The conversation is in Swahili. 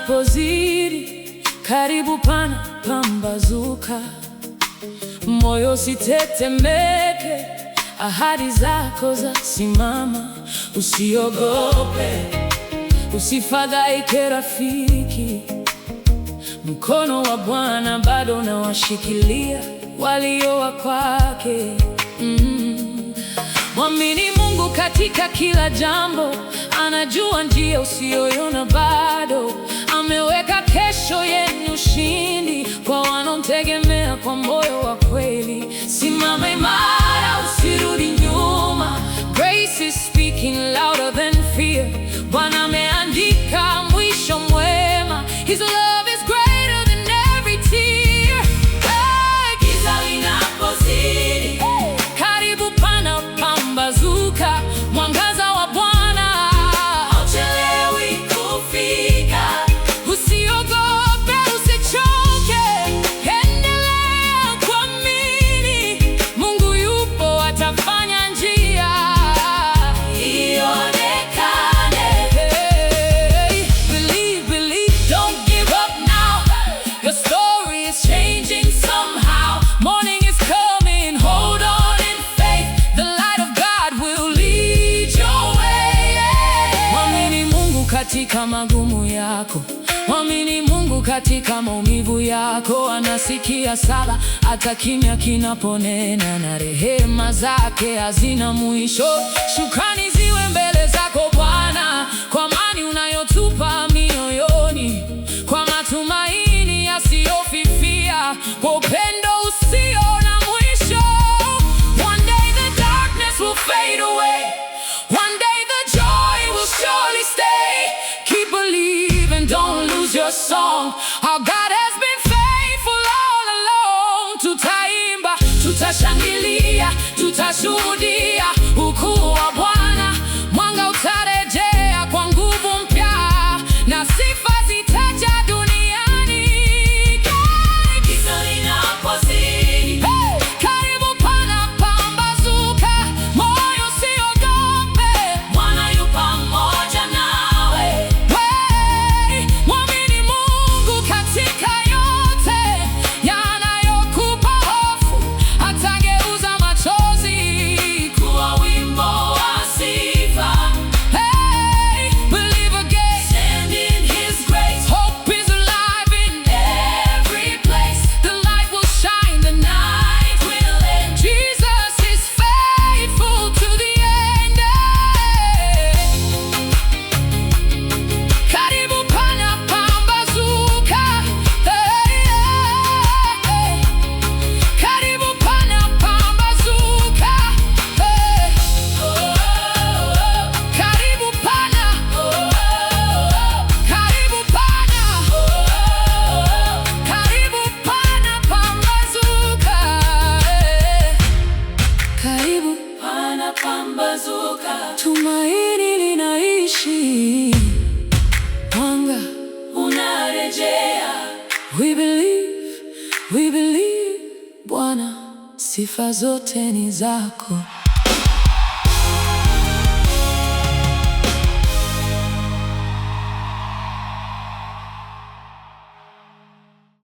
linapozidi, karibu pana pambazuka. Moyo usitetemeke, ahadi zako zasimama. Usiogope, usifadhaike rafiki, mkono wa Bwana bado unawashikilia walio wa kwake. Mwamini Mungu katika kila jambo, anajua njia usiyoiona bado. Ameweka kesho yenye ushindi kwa wanaomtegemea kwa moyo wa kweli. Simama imara, usirudi nyuma. Grace is speaking louder than fear. Bwana ameandika mwisho mwema. His love is greater than every tear. Hey, giza linapozidi, karibu pana pambazuka. Mwangaza wa Bwana hauchelewi kufika. Usiogope, usichoke, endelea kuamini. Mungu yupo, atafanya njia ionekane. Hey, believe, believe, don't give up now. Your story is changing somehow. Morning is coming, hold on in faith. The light of God will lead your way. Mwamini Mungu katika magumu yako. Mwamini Mungu katika maumivu yako. Anasikia sala hata kimya kinaponena, na rehema zake hazina mwisho. Shukrani ziwe mbele zako Bwana, kwa amani unayotupa mioyoni, kwa matumaini yasiyofifia, kwa upendo usio na mwisho. One day the darkness will fade away. One day the joy will surely stay. Keep believing, don't lose your song. Our God has been faithful all along. Tutaimba, tutashangilia, tutashuhudia ukuu wa Bwana. Mwanga utarejea kwa nguvu mpya, na sifa zitajaa duniani. Giza linapozidi, karibu pana pambazuka. Moyo usiogope, Bwana yu pamoja nawe. Mwamini Mungu katika yote yanayokupa hofu. Atageuza machozi kuwa wimbo wa sifa. Hey, believe again, stand in His grace. Hope is alive in every place. The light will shine, the night will end. Jesus is faithful to the end. Karibu pana pambazuka. Karibu pana pambazuka. Karibu pana. Karibu pana. Karibu pana pambazuka. Karibu pana pambazuka. Tumaini linaishi, mwanga unarejea. We believe, we believe. Bwana, sifa zote ni zako.